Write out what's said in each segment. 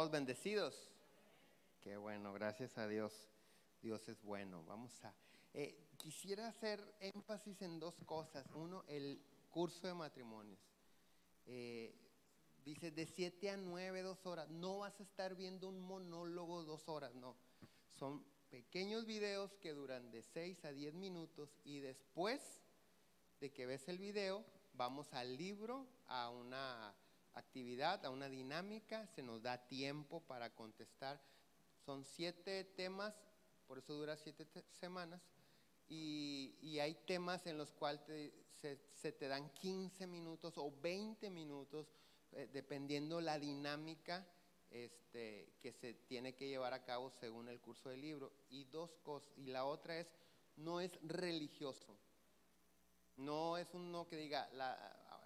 ¿Todos bendecidos? Qué bueno, gracias a Dios. Dios es bueno. Quisiera hacer énfasis en dos cosas. Uno, el curso de matrimonios. Dice de 7 a 9, 2 horas. No vas a estar viendo un monólogo 2 horas, no. Son pequeños videos que duran de 6 a 10 minutos y después de que ves el video, vamos al libro, a una actividad, a una dinámica, se nos da tiempo para contestar. Son 7 temas, por eso dura 7 semanas, y hay temas en los cuales se te dan 15 minutos o 20 minutos, dependiendo la dinámica que se tiene que llevar a cabo según el curso del libro. Y dos cosas, y la otra es, no es religioso. No es uno que diga,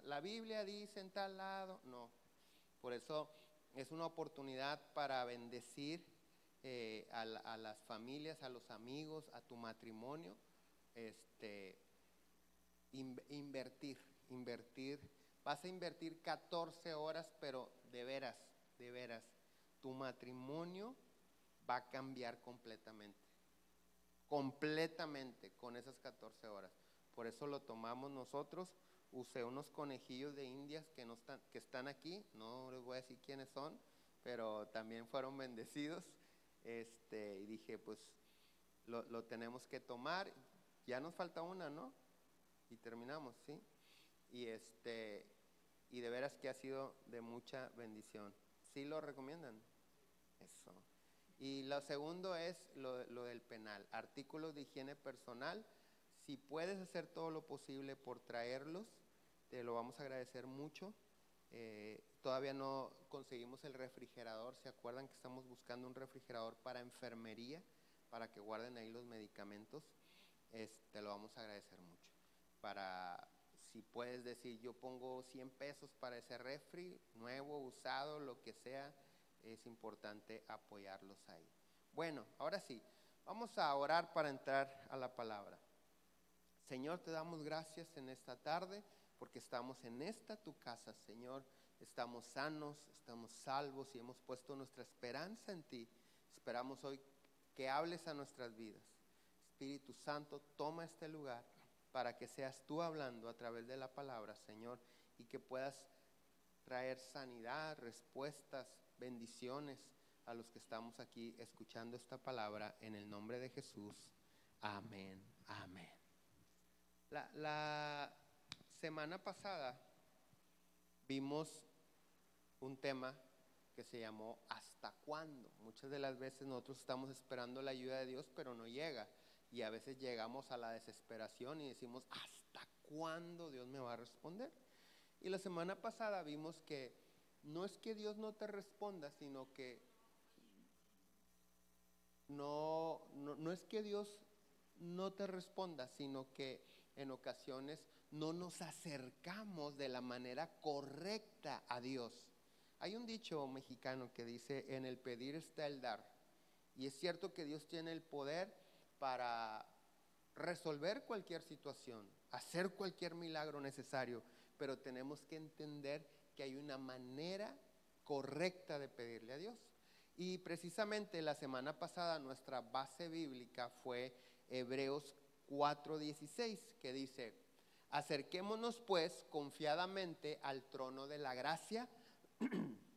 la Biblia dice en tal lado, no. Por eso es una oportunidad para bendecir a las familias, a los amigos, a tu matrimonio. Invertir. Vas a invertir 14 horas, pero de veras, tu matrimonio va a cambiar completamente con esas 14 horas. Por eso lo tomamos nosotros. Usé unos conejillos de indias que están aquí, no les voy a decir quiénes son, pero también fueron bendecidos. Y dije, pues lo tenemos que tomar. Ya nos falta una, ¿no? Y terminamos, ¿sí? Y de veras que ha sido de mucha bendición. ¿Sí lo recomiendan? Eso. Y lo segundo es lo del penal, artículos de higiene personal. Si puedes hacer todo lo posible por traerlos, te lo vamos a agradecer mucho. Todavía no conseguimos el refrigerador. ¿Se acuerdan que estamos buscando un refrigerador para enfermería, para que guarden ahí los medicamentos? Te lo vamos a agradecer mucho. Si puedes decir, yo pongo 100 pesos para ese refri, nuevo, usado, lo que sea, es importante apoyarlos ahí. Bueno, ahora sí, vamos a orar para entrar a la palabra. Señor, te damos gracias en esta tarde porque estamos en esta tu casa, Señor. Estamos sanos, estamos salvos y hemos puesto nuestra esperanza en ti. Esperamos hoy que hables a nuestras vidas. Espíritu Santo, toma este lugar para que seas tú hablando a través de la palabra, Señor, y que puedas traer sanidad, respuestas, bendiciones a los que estamos aquí escuchando esta palabra en el nombre de Jesús. Amén, amén. La semana pasada vimos un tema que se llamó ¿hasta cuándo? Muchas de las veces nosotros estamos esperando la ayuda de Dios, pero no llega. Y a veces llegamos a la desesperación y decimos, ¿hasta cuándo Dios me va a responder? Y la semana pasada vimos que no es que Dios no te responda, sino que no es que Dios no te responda, sino que en ocasiones no nos acercamos de la manera correcta a Dios. Hay un dicho mexicano que dice, en el pedir está el dar. Y es cierto que Dios tiene el poder para resolver cualquier situación, hacer cualquier milagro necesario, pero tenemos que entender que hay una manera correcta de pedirle a Dios. Y precisamente la semana pasada nuestra base bíblica fue Hebreos 4:16, que dice, acerquémonos pues confiadamente al trono de la gracia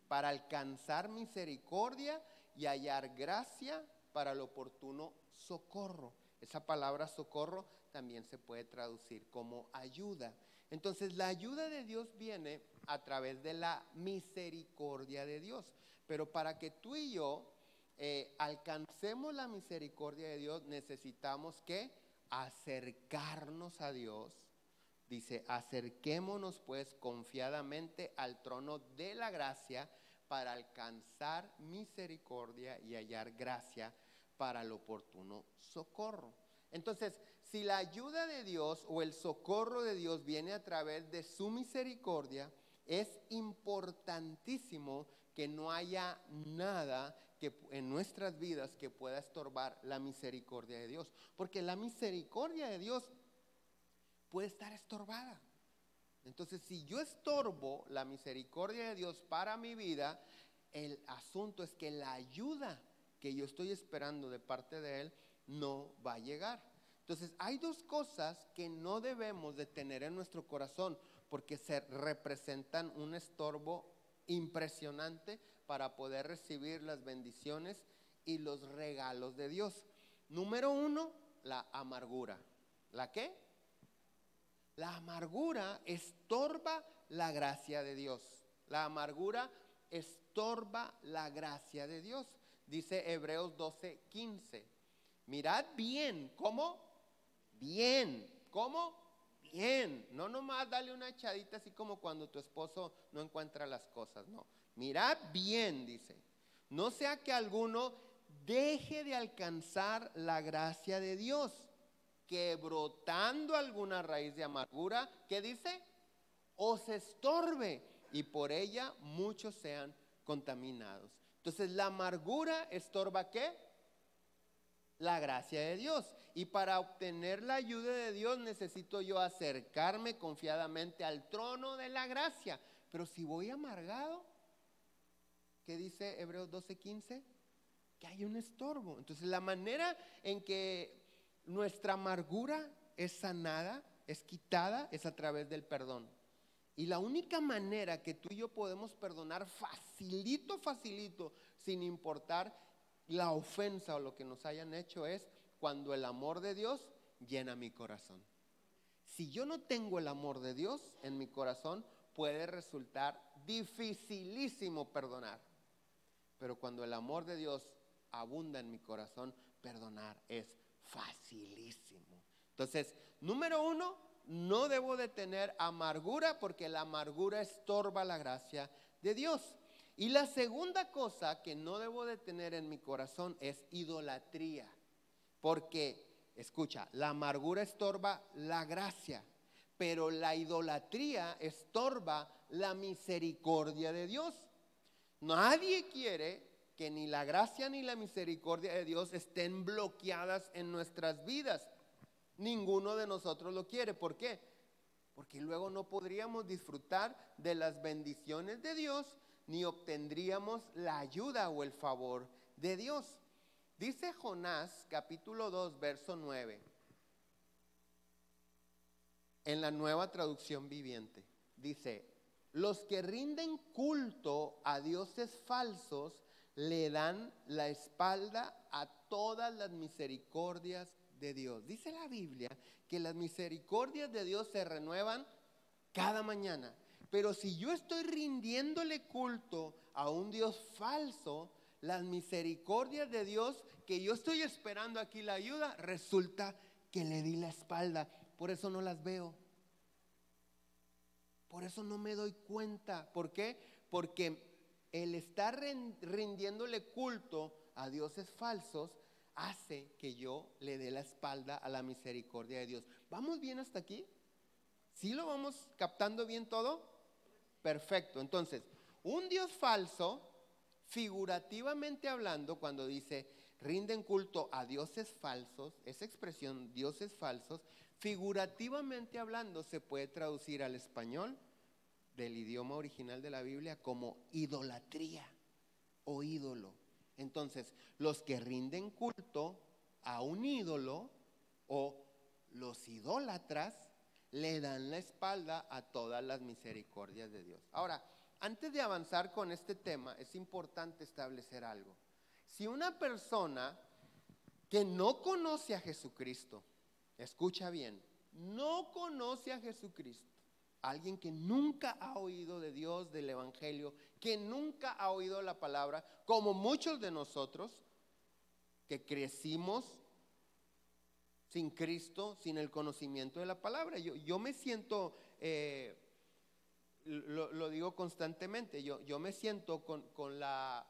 para alcanzar misericordia y hallar gracia para el oportuno socorro. Esa palabra socorro también se puede traducir como ayuda. Entonces la ayuda de Dios viene a través de la misericordia de Dios. Pero para que tú y yo alcancemos la misericordia de Dios, necesitamos que acercarnos a Dios. Dice, acerquémonos pues confiadamente al trono de la gracia para alcanzar misericordia y hallar gracia para el oportuno socorro. Entonces, si la ayuda de Dios o el socorro de Dios viene a través de su misericordia, es importantísimo que no haya nada en nuestras vidas que pueda estorbar la misericordia de Dios. Porque la misericordia de Dios puede estar estorbada. Entonces, si yo estorbo la misericordia de Dios para mi vida, El asunto es que la ayuda que yo estoy esperando de parte de Él no va a llegar. Entonces hay dos cosas que no debemos de tener en nuestro corazón, porque se representan un estorbo impresionante para poder recibir las bendiciones y los regalos de Dios. Número uno, la amargura. ¿La qué? La amargura estorba la gracia de Dios. La amargura estorba la gracia de Dios. Dice Hebreos 12:15. Mirad bien, ¿cómo? Bien, ¿cómo? Bien. No nomás dale una echadita así como cuando tu esposo no encuentra las cosas, no. Mirad bien, dice. No sea que alguno deje de alcanzar la gracia de Dios, que brotando alguna raíz de amargura, ¿qué dice? Os estorbe y por ella muchos sean contaminados. Entonces la amargura estorba ¿qué? La gracia de Dios. Y para obtener la ayuda de Dios necesito yo acercarme confiadamente al trono de la gracia. Pero si voy amargado, ¿qué dice Hebreos 12:15? Que hay un estorbo. Entonces la manera en que nuestra amargura es sanada, es quitada, es a través del perdón. Y la única manera que tú y yo podemos perdonar facilito, sin importar la ofensa o lo que nos hayan hecho, es cuando el amor de Dios llena mi corazón. Si yo no tengo el amor de Dios en mi corazón, puede resultar dificilísimo perdonar. Pero cuando el amor de Dios abunda en mi corazón, perdonar es facilísimo. Entonces, número uno, no debo de tener amargura, porque la amargura estorba la gracia de Dios. Y la segunda cosa que no debo de tener en mi corazón es idolatría. Porque, escucha, la amargura estorba la gracia, pero la idolatría estorba la misericordia de Dios. Nadie quiere que ni la gracia ni la misericordia de Dios estén bloqueadas en nuestras vidas. Ninguno de nosotros lo quiere. ¿Por qué? Porque luego no podríamos disfrutar de las bendiciones de Dios, ni obtendríamos la ayuda o el favor de Dios. Dice Jonás capítulo 2 verso 9, en la Nueva Traducción Viviente. Dice: los que rinden culto a dioses falsos le dan la espalda a todas las misericordias de Dios. Dice la Biblia que las misericordias de Dios se renuevan cada mañana. Pero si yo estoy rindiéndole culto a un Dios falso, las misericordias de Dios que yo estoy esperando aquí la ayuda, resulta que le di la espalda. Por eso no las veo. Por eso no me doy cuenta. ¿Por qué? Porque el estar rindiéndole culto a dioses falsos hace que yo le dé la espalda a la misericordia de Dios. ¿Vamos bien hasta aquí? ¿Sí lo vamos captando bien todo? Perfecto. Entonces, un Dios falso, figurativamente hablando, cuando dice rinden culto a dioses falsos, esa expresión dioses falsos, figurativamente hablando se puede traducir al español del idioma original de la Biblia como idolatría o ídolo. Entonces, los que rinden culto a un ídolo o los idólatras le dan la espalda a todas las misericordias de Dios. Ahora, antes de avanzar con este tema, es importante establecer algo. Si una persona que no conoce a Jesucristo, escucha bien, no conoce a Jesucristo, alguien que nunca ha oído de Dios, del Evangelio, que nunca ha oído la palabra, como muchos de nosotros que crecimos sin Cristo, sin el conocimiento de la palabra. Yo me siento, lo digo constantemente, yo me siento con la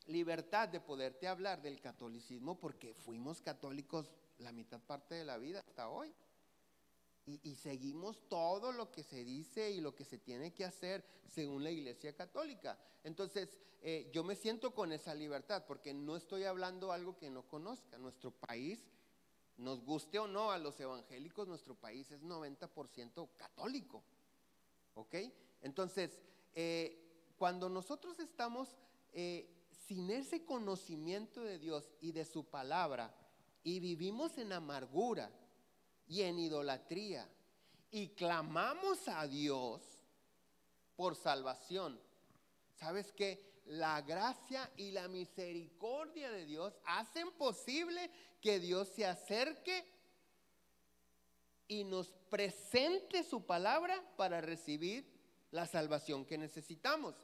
libertad de poderte hablar del catolicismo, porque fuimos católicos la mitad parte de la vida hasta hoy. Y seguimos todo lo que se dice y lo que se tiene que hacer según la Iglesia Católica. Entonces, yo me siento con esa libertad, porque no estoy hablando algo que no conozca. Nuestro país, nos guste o no a los evangélicos, nuestro país es 90% católico. ¿Ok? Entonces, cuando nosotros estamos sin ese conocimiento de Dios y de su palabra, y vivimos en amargura y en idolatría, y clamamos a Dios por salvación, ¿sabes qué? La gracia y la misericordia de Dios hacen posible que Dios se acerque y nos presente su palabra para recibir la salvación que necesitamos.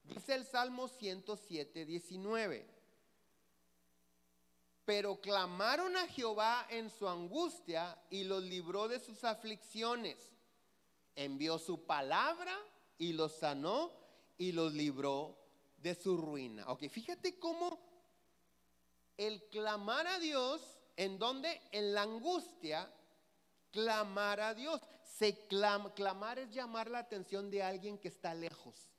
Dice el Salmo 107, 19. Pero clamaron a Jehová en su angustia y los libró de sus aflicciones. Envió su palabra y los sanó y los libró de su ruina. Ok, fíjate cómo el clamar a Dios, ¿en dónde? En la angustia, clamar a Dios. Clamar es llamar la atención de alguien que está lejos.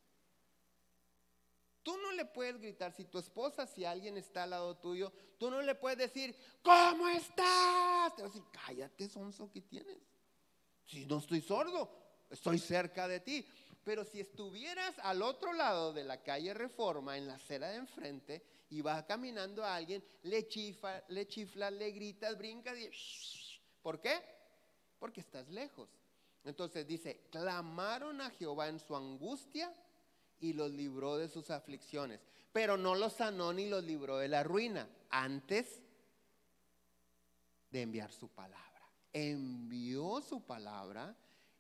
Tú no le puedes gritar, si tu esposa, si alguien está al lado tuyo, tú no le puedes decir, ¿cómo estás? Te va a decir, cállate, sonso, ¿qué tienes? Si no estoy sordo, estoy cerca de ti. Pero si estuvieras al otro lado de la calle Reforma, en la acera de enfrente, y vas caminando a alguien, le chiflas, le gritas, brincas y shh. ¿Por qué? Porque estás lejos. Entonces dice, clamaron a Jehová en su angustia y los libró de sus aflicciones, pero no los sanó ni los libró de la ruina, antes de enviar su palabra. Envió su palabra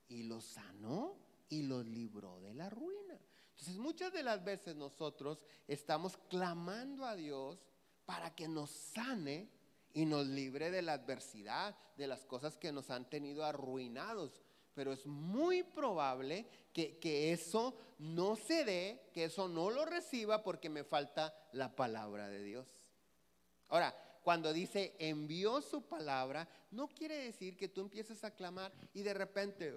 y los sanó y los libró de la ruina. Entonces muchas de las veces nosotros estamos clamando a Dios para que nos sane y nos libre de la adversidad, de las cosas que nos han tenido arruinados. Pero es muy probable que eso no se dé, que eso no lo reciba porque me falta la palabra de Dios. Ahora, cuando dice envió su palabra, no quiere decir que tú empieces a clamar y de repente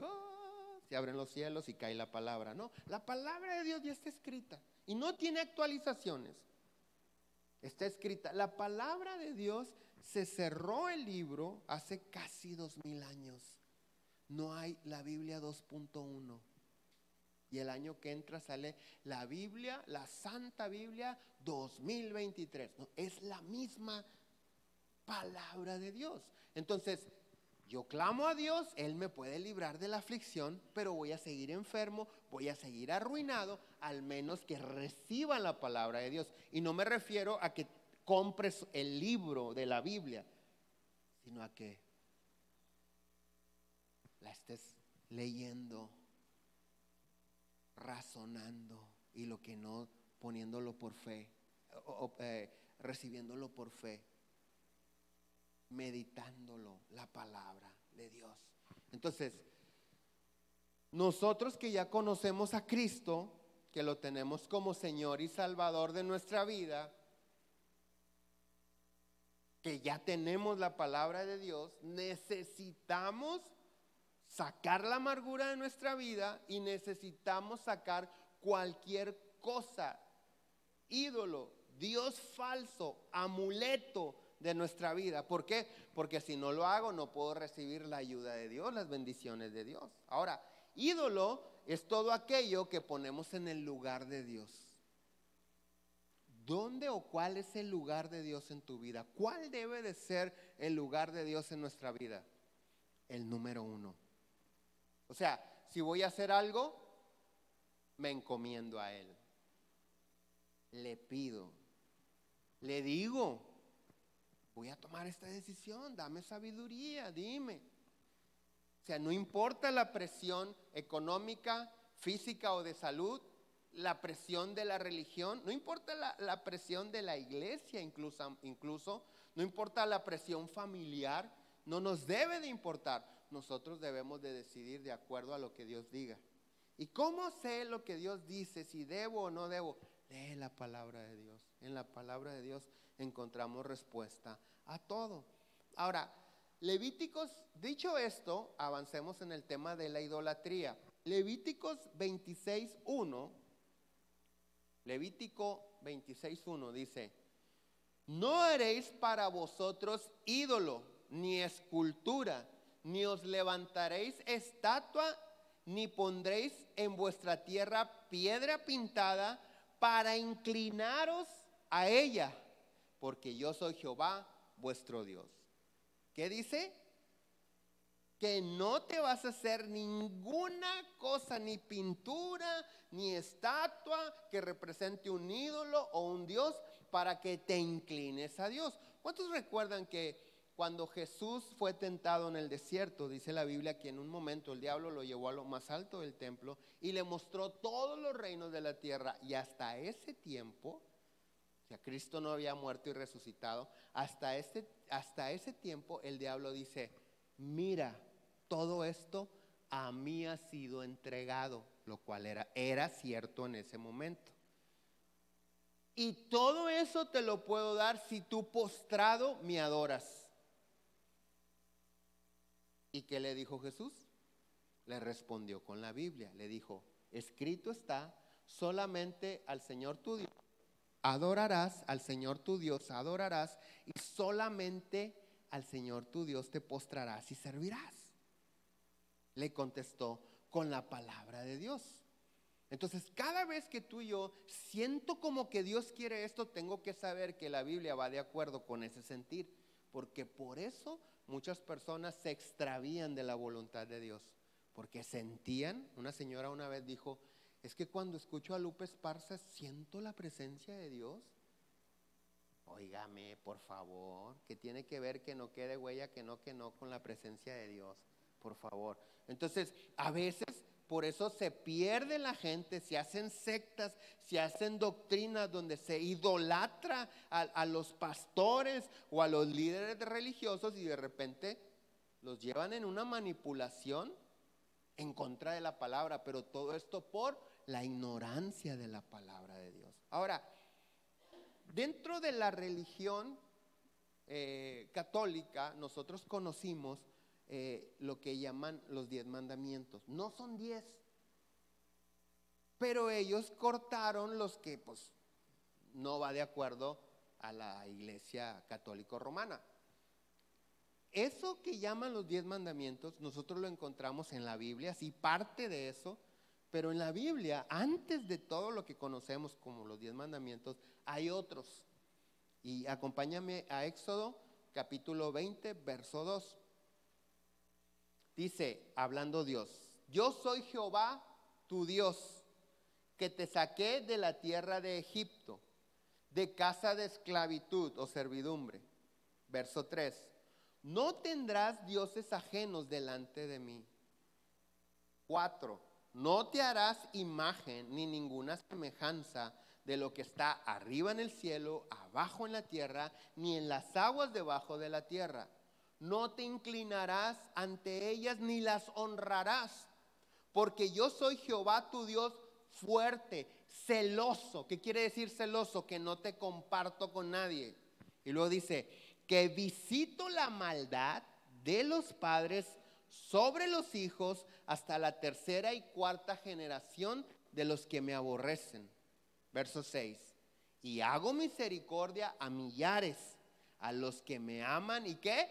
se abren los cielos y cae la palabra. No, la palabra de Dios ya está escrita y no tiene actualizaciones. Está escrita. La palabra de Dios se cerró el libro hace casi 2000 años. No hay la Biblia 2.1. Y el año que entra sale la Biblia, la Santa Biblia 2023. No, es la misma palabra de Dios. Entonces, yo clamo a Dios, Él me puede librar de la aflicción, pero voy a seguir enfermo, voy a seguir arruinado, al menos que reciba la palabra de Dios. Y no me refiero a que compres el libro de la Biblia, sino a que la estés leyendo, razonando, y lo que no, poniéndolo por fe, recibiéndolo por fe, meditándolo, la palabra de Dios. Entonces, nosotros que ya conocemos a Cristo, que lo tenemos como Señor y Salvador de nuestra vida, que ya tenemos la palabra de Dios, necesitamos sacar la amargura de nuestra vida y necesitamos sacar cualquier cosa, ídolo, Dios falso, amuleto de nuestra vida. ¿Por qué? Porque si no lo hago no puedo recibir la ayuda de Dios, las bendiciones de Dios. Ahora, ídolo es todo aquello que ponemos en el lugar de Dios. ¿Dónde o cuál es el lugar de Dios en tu vida? ¿Cuál debe de ser el lugar de Dios en nuestra vida? El número 1. O sea, si voy a hacer algo, me encomiendo a Él. Le pido, le digo, voy a tomar esta decisión, dame sabiduría, dime. O sea, no importa la presión económica, física o de salud, la presión de la religión, no importa la presión de la iglesia incluso, no importa la presión familiar, no nos debe de importar. Nosotros debemos de decidir de acuerdo a lo que Dios diga. ¿Y cómo sé lo que Dios dice, si debo o no debo? Lee la palabra de Dios. En la palabra de Dios encontramos respuesta a todo. Ahora, Levíticos, dicho esto, avancemos en el tema de la idolatría. Levíticos 26:1, Levítico 26:1 dice: no haréis para vosotros ídolo, ni escultura, ni os levantaréis estatua ni pondréis en vuestra tierra piedra pintada para inclinaros a ella, porque yo soy Jehová vuestro Dios. ¿Qué dice? Que no te vas a hacer ninguna cosa, ni pintura, ni estatua que represente un ídolo o un Dios para que te inclines a Dios. ¿Cuántos recuerdan que cuando Jesús fue tentado en el desierto, dice la Biblia que en un momento el diablo lo llevó a lo más alto del templo y le mostró todos los reinos de la tierra? Y hasta ese tiempo, o sea, Cristo no había muerto y resucitado, hasta ese tiempo el diablo dice: mira, todo esto a mí ha sido entregado, lo cual era cierto en ese momento. Y todo eso te lo puedo dar si tú postrado me adoras. ¿Y qué le dijo Jesús? Le respondió con la Biblia. Le dijo: escrito está, solamente al Señor tu Dios adorarás, al Señor tu Dios adorarás, y solamente al Señor tu Dios te postrarás y servirás. Le contestó con la palabra de Dios. Entonces, cada vez que tú y yo siento como que Dios quiere esto, tengo que saber que la Biblia va de acuerdo con ese sentir, porque por eso muchas personas se extravían de la voluntad de Dios, porque sentían. Una señora una vez dijo: es que cuando escucho a Lupe Esparza siento la presencia de Dios. Óigame, por favor, que tiene que ver que no quede huella, que no con la presencia de Dios, por favor. Entonces, a veces por eso se pierde la gente, se hacen sectas, se hacen doctrinas donde se idolatra a los pastores o a los líderes religiosos, y de repente los llevan en una manipulación en contra de la palabra, pero todo esto por la ignorancia de la palabra de Dios. Ahora, dentro de la religión católica, nosotros conocimos lo que llaman los 10 mandamientos. No son 10, pero ellos cortaron los que pues no va de acuerdo a la Iglesia Católica Romana. Eso que llaman los 10 mandamientos, nosotros lo encontramos en la Biblia, sí, parte de eso, pero en la Biblia, antes de todo lo que conocemos como los 10 mandamientos, hay otros. Y acompáñame a Éxodo capítulo 20, verso 2. Dice, hablando Dios: yo soy Jehová tu Dios, que te saqué de la tierra de Egipto, de casa de esclavitud o servidumbre. Verso 3. No tendrás dioses ajenos delante de mí. 4. No te harás imagen ni ninguna semejanza de lo que está arriba en el cielo, abajo en la tierra, ni en las aguas debajo de la tierra. No te inclinarás ante ellas ni las honrarás, porque yo soy Jehová tu Dios fuerte, celoso. ¿Qué quiere decir celoso? Que no te comparto con nadie. Y luego dice que visito la maldad de los padres sobre los hijos hasta la tercera y cuarta generación de los que me aborrecen. Verso 6. Y hago misericordia a millares, a los que me aman y ¿qué?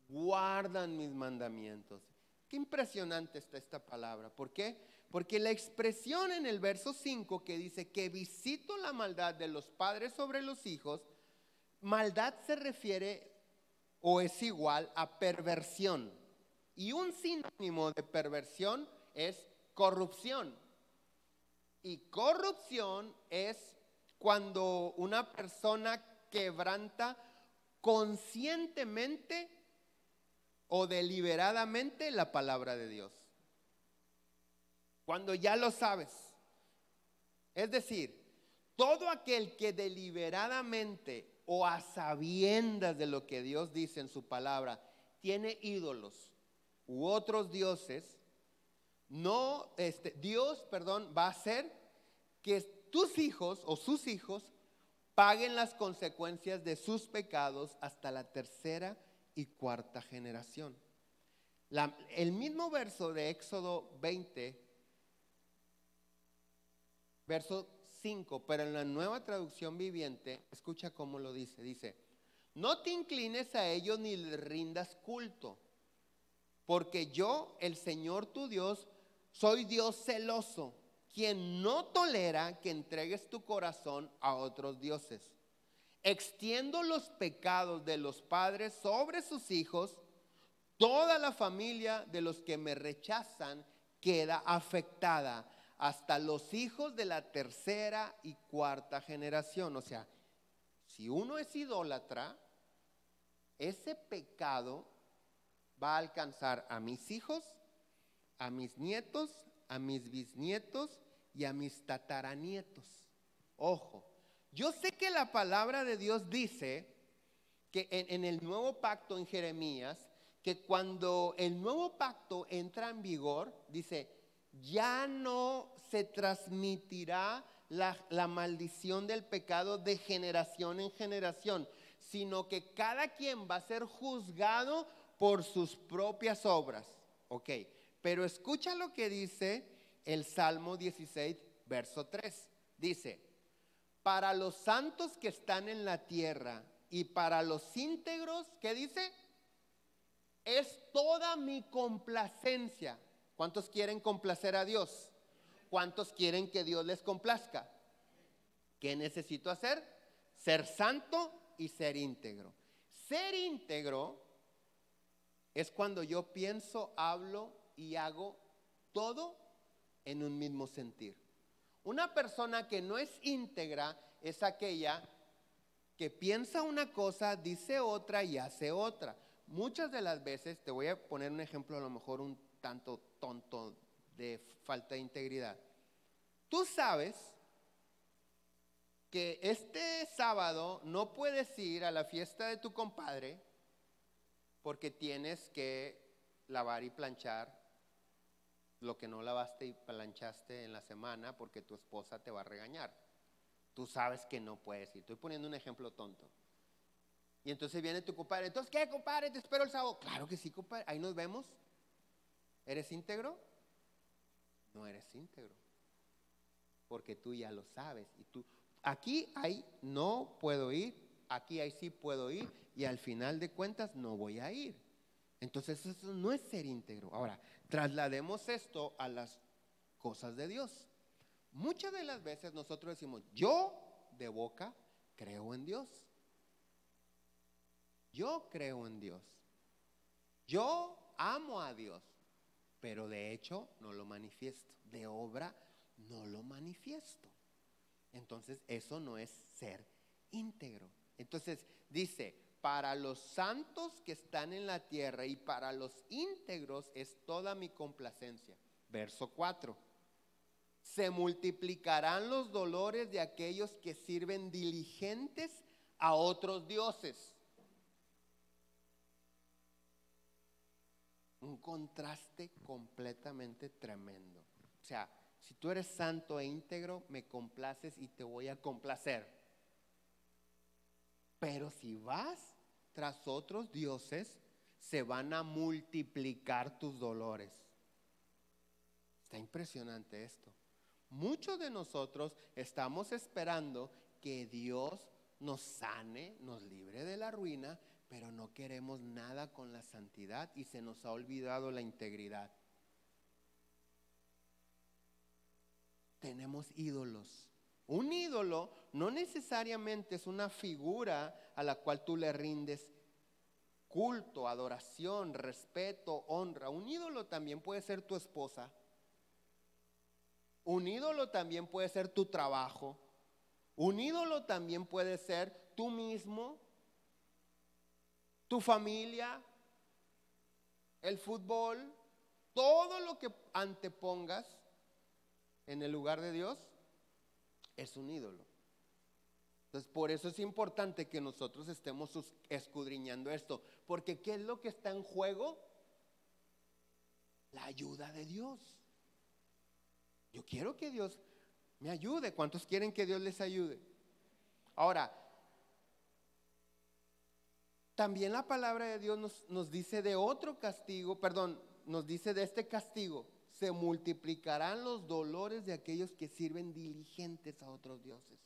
Guardan mis mandamientos. Qué impresionante está esta palabra. ¿Por qué? Porque la expresión en el verso 5 que dice que visito la maldad de los padres sobre los hijos, maldad se refiere o es igual a perversión. Y un sinónimo de perversión es corrupción. Y corrupción es cuando una persona quebranta conscientemente o deliberadamente la palabra de Dios. Cuando ya lo sabes. Es decir, todo aquel que deliberadamente o a sabiendas de lo que Dios dice en su palabra tiene ídolos u otros dioses, Dios va a hacer que tus hijos o sus hijos paguen las consecuencias de sus pecados hasta la tercera y cuarta generación. El mismo verso de Éxodo 20, verso 5, pero en la Nueva Traducción Viviente, escucha cómo lo dice. Dice: no te inclines a ellos ni les rindas culto. Porque yo, el Señor tu Dios, soy Dios celoso, quien no tolera que entregues tu corazón a otros dioses. Extiendo los pecados de los padres sobre sus hijos. Toda la familia de los que me rechazan queda afectada, hasta los hijos de la tercera y cuarta generación. O sea, si uno es idólatra, ese pecado va a alcanzar a mis hijos, a mis nietos, a mis bisnietos y a mis tataranietos. Ojo, yo sé que la palabra de Dios dice que en el nuevo pacto en Jeremías, que cuando el nuevo pacto entra en vigor, dice, ya no se transmitirá la maldición del pecado de generación en generación, sino que cada quien va a ser juzgado por sus propias obras. Ok, pero escucha lo que dice el Salmo 16, verso 3. Dice, para los santos que están en la tierra y para los íntegros, ¿qué dice? Es toda mi complacencia. ¿Cuántos quieren complacer a Dios? ¿Cuántos quieren que Dios les complazca? ¿Qué necesito hacer? Ser santo y ser íntegro. Ser íntegro es cuando yo pienso, hablo y hago todo en un mismo sentir. Una persona que no es íntegra es aquella que piensa una cosa, dice otra y hace otra. Muchas de las veces, te voy a poner un ejemplo a lo mejor un tanto tonto de falta de integridad. Tú sabes que este sábado no puedes ir a la fiesta de tu compadre porque tienes que lavar y planchar lo que no lavaste y planchaste en la semana porque tu esposa te va a regañar. Tú sabes que no puedes ir. Estoy poniendo un ejemplo tonto. Y entonces viene tu compadre. Entonces, ¿qué, compadre? Te espero el sábado. Claro que sí, compadre. Ahí nos vemos. ¿Eres íntegro? No eres íntegro. Porque tú ya lo sabes. Y tú, aquí hay no puedo ir. Aquí hay sí puedo ir. Y al final de cuentas no voy a ir. Entonces eso no es ser íntegro. Ahora, traslademos esto a las cosas de Dios. Muchas de las veces nosotros decimos, yo de boca creo en Dios. Yo creo en Dios. Yo amo a Dios. Pero de hecho no lo manifiesto. De obra no lo manifiesto. Entonces eso no es ser íntegro. Entonces dice, para los santos que están en la tierra y para los íntegros es toda mi complacencia. Verso 4. Se multiplicarán los dolores de aquellos que sirven diligentes a otros dioses. Un contraste completamente tremendo. O sea, si tú eres santo e íntegro, me complaces y te voy a complacer. Pero si vas tras otros dioses, se van a multiplicar tus dolores. Está impresionante esto. Muchos de nosotros estamos esperando que Dios nos sane, nos libre de la ruina, pero no queremos nada con la santidad y se nos ha olvidado la integridad. Tenemos ídolos. Un ídolo no necesariamente es una figura a la cual tú le rindes culto, adoración, respeto, honra. Un ídolo también puede ser tu esposa. Un ídolo también puede ser tu trabajo. Un ídolo también puede ser tú mismo, tu familia, el fútbol, todo lo que antepongas en el lugar de Dios es un ídolo. Entonces, por eso es importante que nosotros estemos escudriñando esto, porque ¿qué es lo que está en juego? La ayuda de Dios. Yo quiero que Dios me ayude. ¿Cuántos quieren que Dios les ayude? Ahora, también la palabra de Dios nos dice de otro castigo, nos dice de este castigo. Se multiplicarán los dolores de aquellos que sirven diligentes a otros dioses.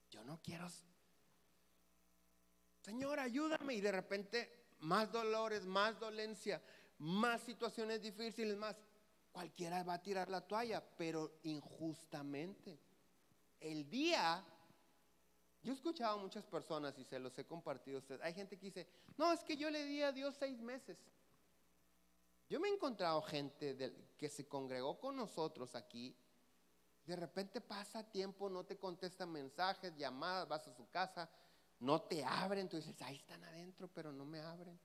Yo no quiero, Señor, ayúdame, y de repente más dolores, más dolencia, más situaciones difíciles, más, cualquiera va a tirar la toalla, pero injustamente. El día, yo he escuchado a muchas personas y se los he compartido a ustedes. Hay gente que dice, no, es que yo le di a Dios 6 meses. Yo me he encontrado gente que se congregó con nosotros aquí. De repente pasa tiempo, no te contestan mensajes, llamadas, vas a su casa, no te abren. Tú dices, ahí están adentro, pero no me abren.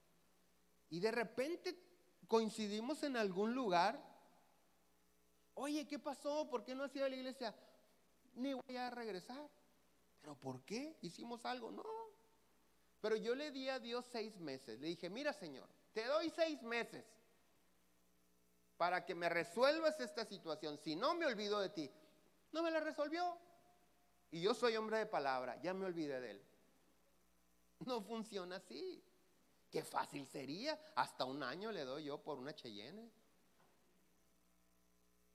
Y de repente coincidimos en algún lugar. Oye, ¿qué pasó? ¿Por qué no has ido a la iglesia? Ni voy a regresar. ¿Pero por qué? ¿Hicimos algo? No. Pero yo le di a Dios 6 meses. Le dije, mira, Señor, te doy 6 meses para que me resuelvas esta situación. Si no, me olvido de ti. No me la resolvió. Y yo soy hombre de palabra, ya me olvidé de él. No funciona así. Qué fácil sería. Hasta 1 año le doy yo por una Cheyenne.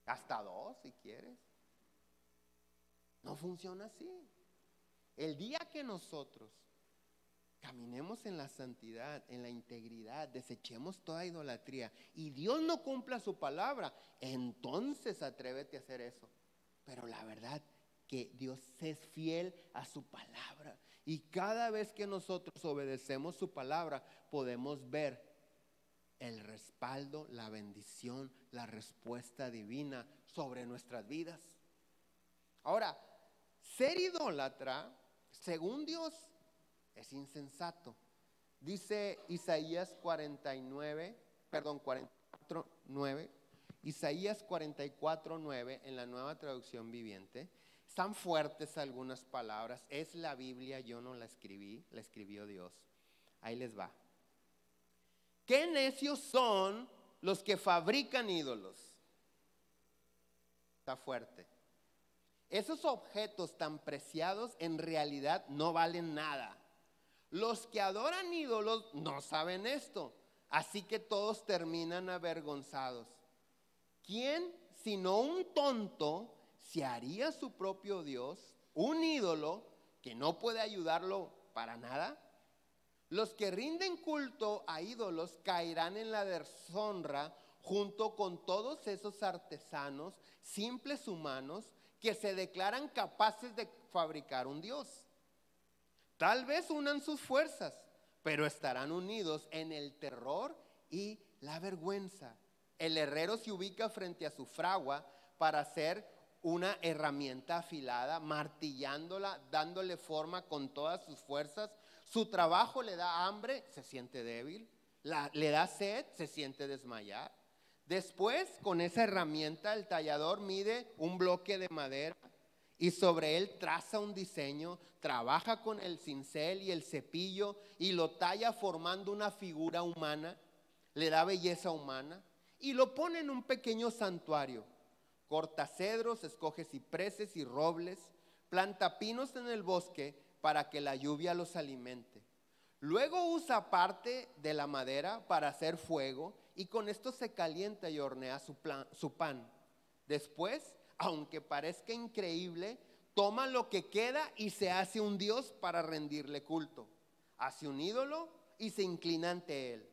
Hasta 2 si quieres. No funciona así. El día que nosotros caminemos en la santidad, en la integridad, desechemos toda idolatría y Dios no cumpla su palabra, entonces atrévete a hacer eso. Pero la verdad que Dios es fiel a su palabra. Y cada vez que nosotros obedecemos su palabra, podemos ver el respaldo, la bendición, la respuesta divina sobre nuestras vidas. Ahora, ser idólatra, según Dios, es insensato. Dice Isaías 44:9, Isaías 44:9 en la Nueva Traducción Viviente. Están fuertes algunas palabras. Es la Biblia, yo no la escribí, la escribió Dios. Ahí les va. ¿Qué necios son los que fabrican ídolos? Está fuerte. Esos objetos tan preciados en realidad no valen nada. Los que adoran ídolos no saben esto, así que todos terminan avergonzados. ¿Quién, sino un tonto, se haría su propio Dios, un ídolo que no puede ayudarlo para nada? Los que rinden culto a ídolos caerán en la deshonra junto con todos esos artesanos, simples humanos, que se declaran capaces de fabricar un Dios. Tal vez unan sus fuerzas, pero estarán unidos en el terror y la vergüenza. El herrero se ubica frente a su fragua para hacer una herramienta afilada, martillándola, dándole forma con todas sus fuerzas. Su trabajo le da hambre, se siente débil. Le da sed, se siente desmayar. Después, con esa herramienta, el tallador mide un bloque de madera y sobre él traza un diseño, trabaja con el cincel y el cepillo y lo talla formando una figura humana, le da belleza humana y lo pone en un pequeño santuario. Corta cedros, escoge cipreses y robles, planta pinos en el bosque para que la lluvia los alimente. Luego usa parte de la madera para hacer fuego y con esto se calienta y hornea su pan. Después, aunque parezca increíble, toma lo que queda y se hace un dios para rendirle culto. Hace un ídolo y se inclina ante él.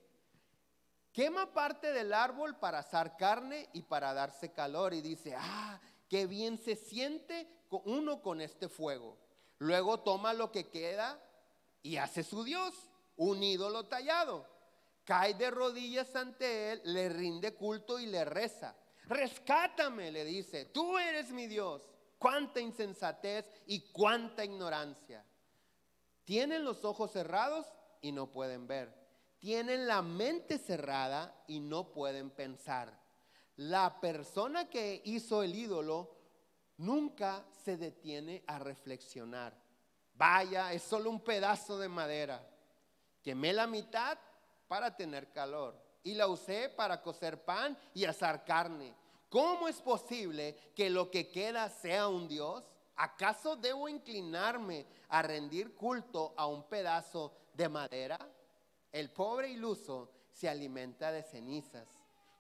Quema parte del árbol para asar carne y para darse calor y dice, qué bien se siente uno con este fuego. Luego toma lo que queda y hace su dios, un ídolo tallado. Cae de rodillas ante él, le rinde culto y le reza. Rescátame, le dice, tú eres mi Dios. Cuánta insensatez y cuánta ignorancia. Tienen los ojos cerrados y no pueden ver. Tienen la mente cerrada y no pueden pensar. La persona que hizo el ídolo nunca se detiene a reflexionar. Vaya, es solo un pedazo de madera. Quemé la mitad para tener calor y la usé para cocer pan y asar carne. ¿Cómo es posible que lo que queda sea un Dios? ¿Acaso debo inclinarme a rendir culto a un pedazo de madera? El pobre iluso se alimenta de cenizas.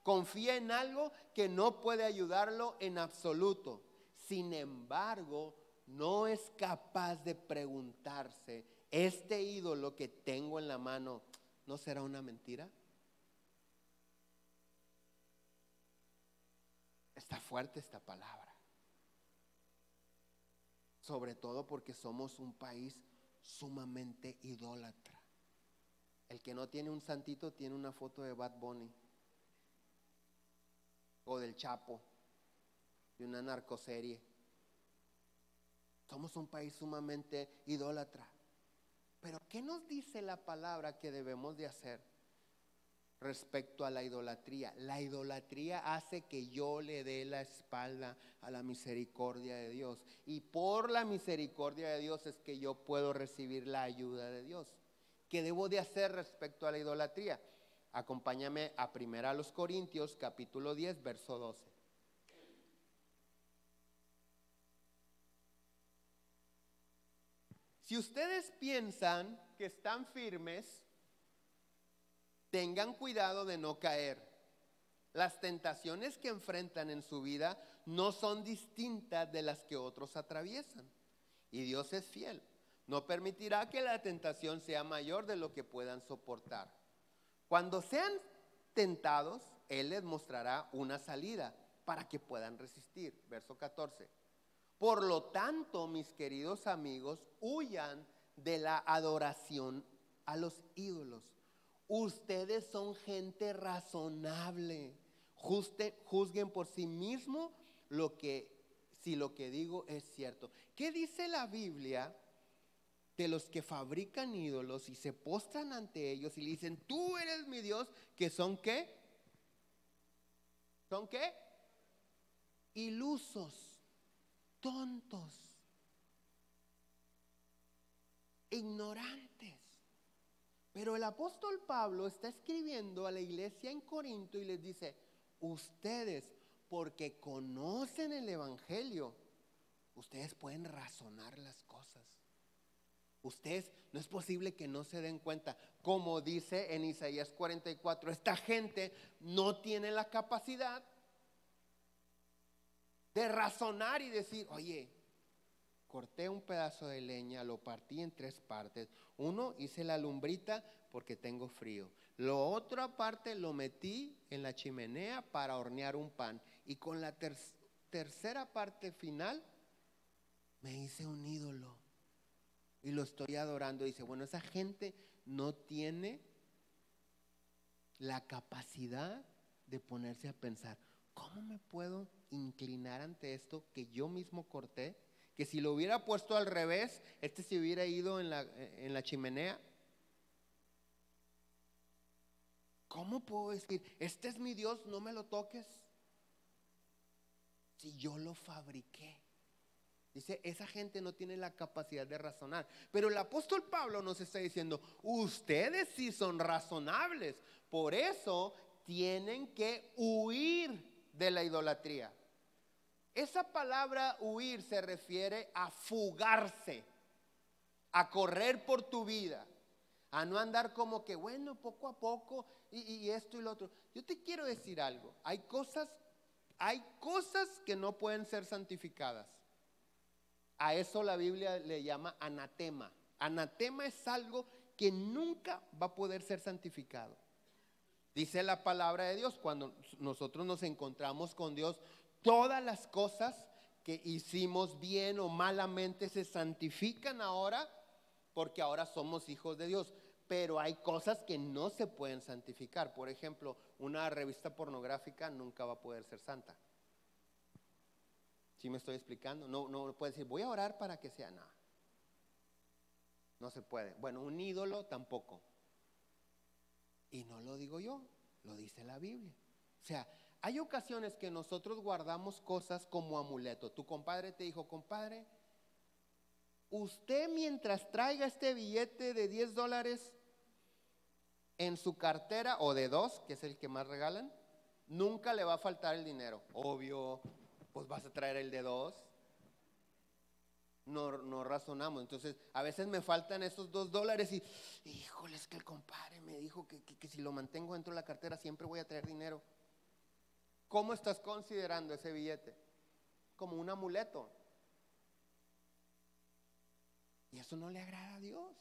Confía en algo que no puede ayudarlo en absoluto. Sin embargo, no es capaz de preguntarse, ¿este ídolo que tengo en la mano no será una mentira? Está fuerte esta palabra. Sobre todo porque somos un país sumamente idólatra. El que no tiene un santito tiene una foto de Bad Bunny o del Chapo, de una narcoserie. Somos un país sumamente idólatra. Pero ¿qué nos dice la palabra que debemos de hacer respecto a la idolatría? La idolatría hace que yo le dé la espalda a la misericordia de Dios. Y por la misericordia de Dios es que yo puedo recibir la ayuda de Dios. ¿Qué debo de hacer respecto a la idolatría? Acompáñame a 1 Corintios capítulo 10, verso 12. Si ustedes piensan que están firmes, tengan cuidado de no caer. Las tentaciones que enfrentan en su vida no son distintas de las que otros atraviesan. Y Dios es fiel. No permitirá que la tentación sea mayor de lo que puedan soportar. Cuando sean tentados, Él les mostrará una salida para que puedan resistir. Verso 14. Por lo tanto, mis queridos amigos, huyan de la adoración a los ídolos. Ustedes son gente razonable. Juzguen por sí mismos si lo que digo es cierto. ¿Qué dice la Biblia de los que fabrican ídolos y se postran ante ellos y le dicen, tú eres mi Dios? ¿Que son qué? ¿Son qué? Ilusos, tontos, ignorantes. Pero el apóstol Pablo está escribiendo a la iglesia en Corinto y les dice, ustedes, porque conocen el evangelio, ustedes pueden razonar las cosas. Ustedes, no es posible que no se den cuenta, como dice en Isaías 44, esta gente no tiene la capacidad de razonar y decir, oye, corté un pedazo de leña, lo partí en 3 partes. Uno, hice la lumbrita porque tengo frío. La otra parte lo metí en la chimenea para hornear un pan. Y con la tercera parte final, me hice un ídolo. Y lo estoy adorando. Dice, bueno, esa gente no tiene la capacidad de ponerse a pensar, ¿cómo me puedo inclinar ante esto que yo mismo corté? Que si lo hubiera puesto al revés, se hubiera ido en la chimenea. ¿Cómo puedo decir, este es mi Dios, no me lo toques? Si yo lo fabriqué. Dice, esa gente no tiene la capacidad de razonar. Pero el apóstol Pablo nos está diciendo, ustedes sí son razonables. Por eso tienen que huir de la idolatría. Esa palabra huir se refiere a fugarse, a correr por tu vida, a no andar como que bueno, poco a poco y esto y lo otro. Yo te quiero decir algo, hay cosas que no pueden ser santificadas. A eso la Biblia le llama anatema. Anatema es algo que nunca va a poder ser santificado. Dice la palabra de Dios, cuando nosotros nos encontramos con Dios, todas las cosas que hicimos bien o malamente se santifican ahora porque ahora somos hijos de Dios. Pero hay cosas que no se pueden santificar. Por ejemplo, una revista pornográfica nunca va a poder ser santa. ¿Sí me estoy explicando? No puede decir, voy a orar para que sea nada. No se puede. Bueno, un ídolo tampoco. Y no lo digo yo, lo dice la Biblia. O sea, hay ocasiones que nosotros guardamos cosas como amuleto. Tu compadre te dijo, compadre, usted mientras traiga este billete de $10 en su cartera, o de 2, que es el que más regalan, nunca le va a faltar el dinero. Obvio, pues vas a traer el de 2. No razonamos. Entonces, a veces me faltan esos $2 y, híjole, es que el compadre me dijo que si lo mantengo dentro de la cartera siempre voy a traer dinero. ¿Cómo estás considerando ese billete? Como un amuleto. Y eso no le agrada a Dios.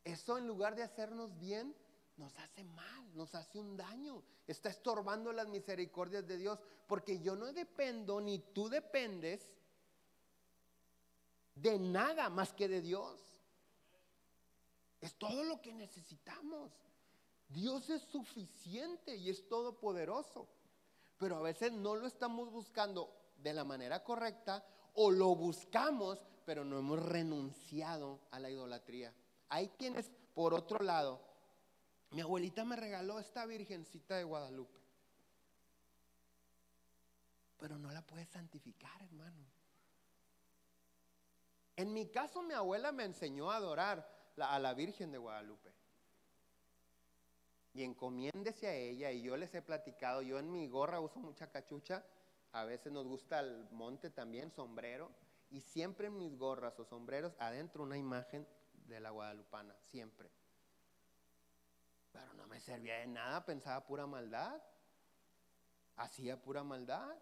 Eso, en lugar de hacernos bien, nos hace mal, nos hace un daño, está estorbando las misericordias de Dios, porque yo no dependo, ni tú dependes de nada más que de Dios. Es todo lo que necesitamos. Dios es suficiente y es todopoderoso, pero a veces no lo estamos buscando de la manera correcta, o lo buscamos, pero no hemos renunciado a la idolatría. Hay quienes, por otro lado, mi abuelita me regaló esta Virgencita de Guadalupe, pero no la puedes santificar, hermano. En mi caso, mi abuela me enseñó a adorar a la Virgen de Guadalupe. Y encomiéndese a ella, y yo les he platicado, yo en mi gorra uso mucha cachucha, a veces nos gusta el monte también, sombrero, y siempre en mis gorras o sombreros adentro una imagen de la guadalupana, siempre. Pero no me servía de nada, pensaba pura maldad, hacía pura maldad,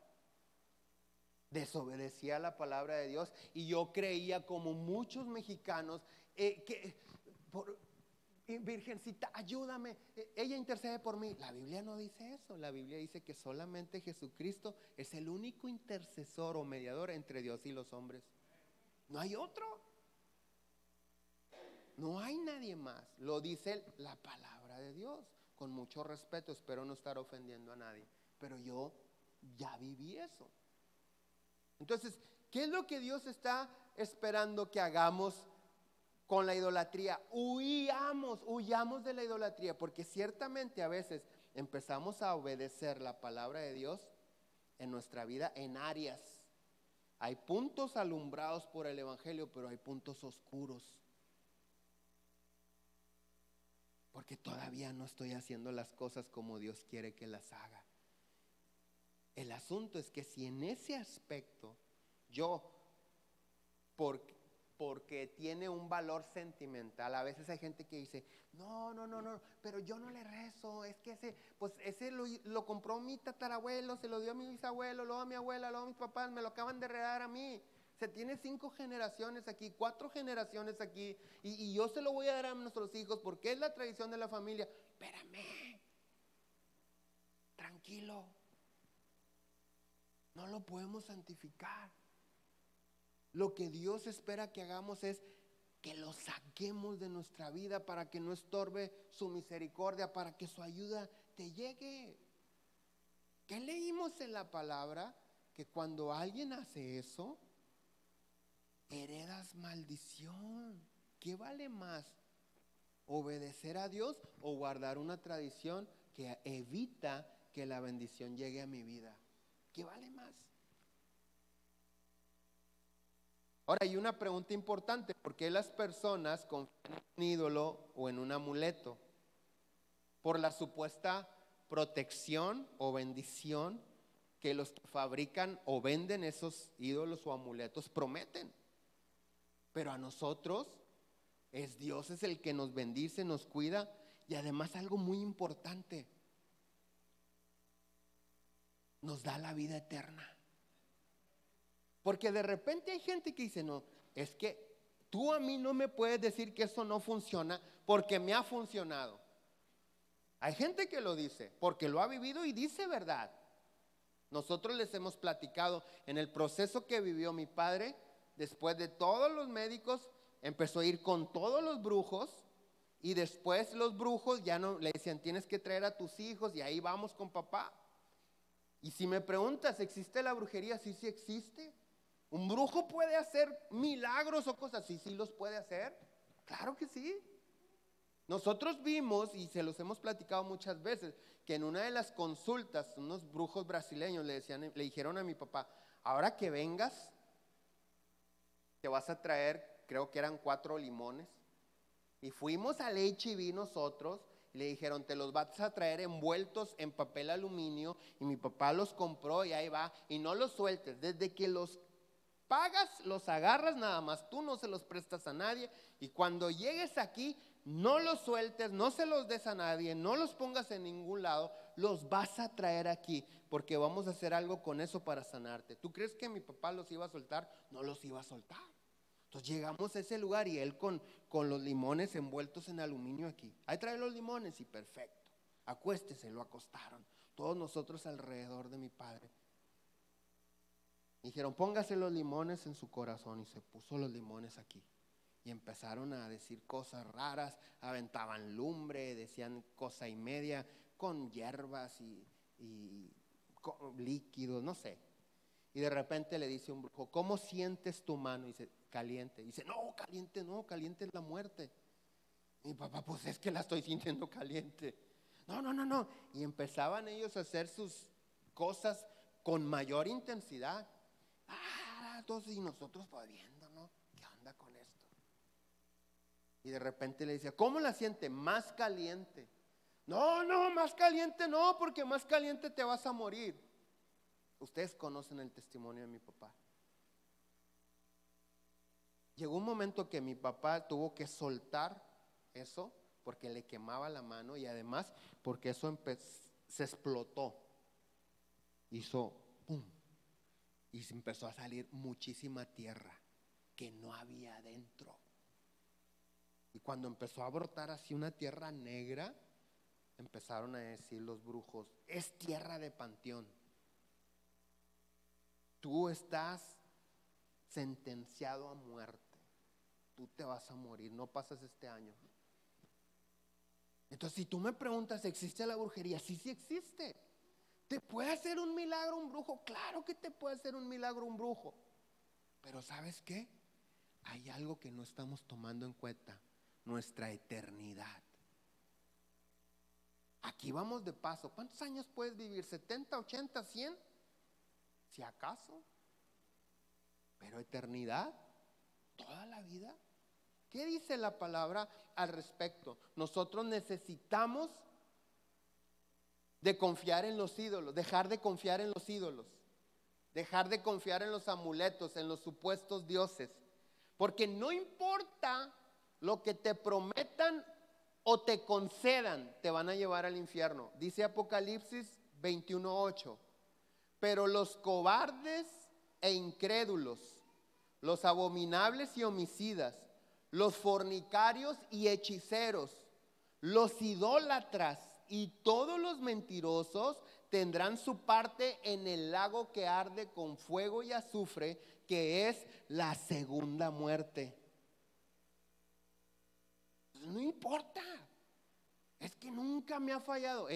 desobedecía la palabra de Dios, y yo creía, como muchos mexicanos, Virgencita, ayúdame, ella intercede por mí. La Biblia no dice eso. La Biblia dice que solamente Jesucristo es el único intercesor o mediador entre Dios y los hombres. No hay otro. No hay nadie más. Lo dice la palabra de Dios. Con mucho respeto, espero no estar ofendiendo a nadie, pero yo ya viví eso. Entonces, ¿qué es lo que Dios está esperando que hagamos con la idolatría? Huyamos de la idolatría, porque ciertamente a veces empezamos a obedecer la palabra de Dios en nuestra vida en áreas. Hay puntos alumbrados por el Evangelio, pero hay puntos oscuros, porque todavía no estoy haciendo las cosas como Dios quiere que las haga. El asunto es que si en ese aspecto yo, porque tiene un valor sentimental. A veces hay gente que dice, no, pero yo no le rezo, es que ese lo compró mi tatarabuelo, se lo dio a mi bisabuelo, luego a mi abuela, luego a mis papás, me lo acaban de heredar a mí. Se tiene 5 generaciones aquí, 4 generaciones aquí, y yo se lo voy a dar a nuestros hijos porque es la tradición de la familia. Espérame, tranquilo, no lo podemos santificar. Lo que Dios espera que hagamos es que lo saquemos de nuestra vida para que no estorbe su misericordia, para que su ayuda te llegue. ¿Qué leímos en la palabra? Que cuando alguien hace eso, heredas maldición. ¿Qué vale más? ¿Obedecer a Dios o guardar una tradición que evita que la bendición llegue a mi vida? ¿Qué vale más? Ahora hay una pregunta importante: ¿por qué las personas confían en un ídolo o en un amuleto? Por la supuesta protección o bendición que los que fabrican o venden esos ídolos o amuletos prometen. Pero a nosotros Dios es el que nos bendice, nos cuida, y además algo muy importante, nos da la vida eterna. Porque de repente hay gente que dice, no, es que tú a mí no me puedes decir que eso no funciona porque me ha funcionado. Hay gente que lo dice porque lo ha vivido y dice verdad. Nosotros les hemos platicado en el proceso que vivió mi padre. Después de todos los médicos, empezó a ir con todos los brujos, y después los brujos ya no le decían, tienes que traer a tus hijos, y ahí vamos con papá. Y si me preguntas, ¿existe la brujería? Sí, sí existe. ¿Un brujo puede hacer milagros o cosas? Sí, sí los puede hacer. Claro que sí. Nosotros vimos, y se los hemos platicado muchas veces, que en una de las consultas, unos brujos brasileños le dijeron a mi papá, ahora que vengas, te vas a traer, creo que eran 4 limones. Y fuimos al H-E-B nosotros, y le dijeron, te los vas a traer envueltos en papel aluminio, y mi papá los compró y ahí va, y no los sueltes, desde que los pagas, los agarras nada más, tú no se los prestas a nadie, y cuando llegues aquí, no los sueltes, no se los des a nadie, no los pongas en ningún lado, los vas a traer aquí, porque vamos a hacer algo con eso para sanarte. ¿Tú crees que mi papá los iba a soltar? No los iba a soltar. Entonces llegamos a ese lugar y él con los limones envueltos en aluminio aquí. Ahí trae los limones y perfecto. Acuéstese, lo acostaron. Todos nosotros alrededor de mi padre. Dijeron, póngase los limones en su corazón, y se puso los limones aquí. Y empezaron a decir cosas raras, aventaban lumbre, decían cosa y media, con hierbas y con líquidos, no sé. Y de repente le dice un brujo, ¿cómo sientes tu mano? Y dice, caliente. Y dice, no, caliente es la muerte. Y mi papá, pues es que la estoy sintiendo caliente. No. Y empezaban ellos a hacer sus cosas con mayor intensidad. Entonces, y nosotros pues viendo, ¿no? ¿Qué onda con esto? Y de repente le decía, ¿cómo la siente? Más caliente. No, más caliente no, porque más caliente te vas a morir. Ustedes conocen el testimonio de mi papá. Llegó un momento que mi papá tuvo que soltar eso porque le quemaba la mano y además porque eso se explotó. Hizo pum. Y se empezó a salir muchísima tierra que no había adentro. Y cuando empezó a brotar así una tierra negra, empezaron a decir los brujos, es tierra de panteón. Tú estás sentenciado a muerte. Tú te vas a morir, no pasas este año. Entonces, si tú me preguntas, ¿existe la brujería? Sí existe. ¿Te puede hacer un milagro un brujo? Claro que te puede hacer un milagro un brujo. Pero ¿sabes qué? Hay algo que no estamos tomando en cuenta, nuestra eternidad. Aquí vamos de paso. ¿Cuántos años puedes vivir? ¿70, 80, 100? Si acaso. Pero eternidad, toda la vida. ¿Qué dice la palabra al respecto? Nosotros necesitamos de confiar en los ídolos, dejar de confiar en los ídolos, dejar de confiar en los amuletos, en los supuestos dioses, porque no importa lo que te prometan o te concedan, te van a llevar al infierno. Dice Apocalipsis 21:8, pero los cobardes e incrédulos, los abominables y homicidas, los fornicarios y hechiceros, los idólatras y todos los mentirosos tendrán su parte en el lago que arde con fuego y azufre, que es la segunda muerte. No importa, es que nunca me ha fallado.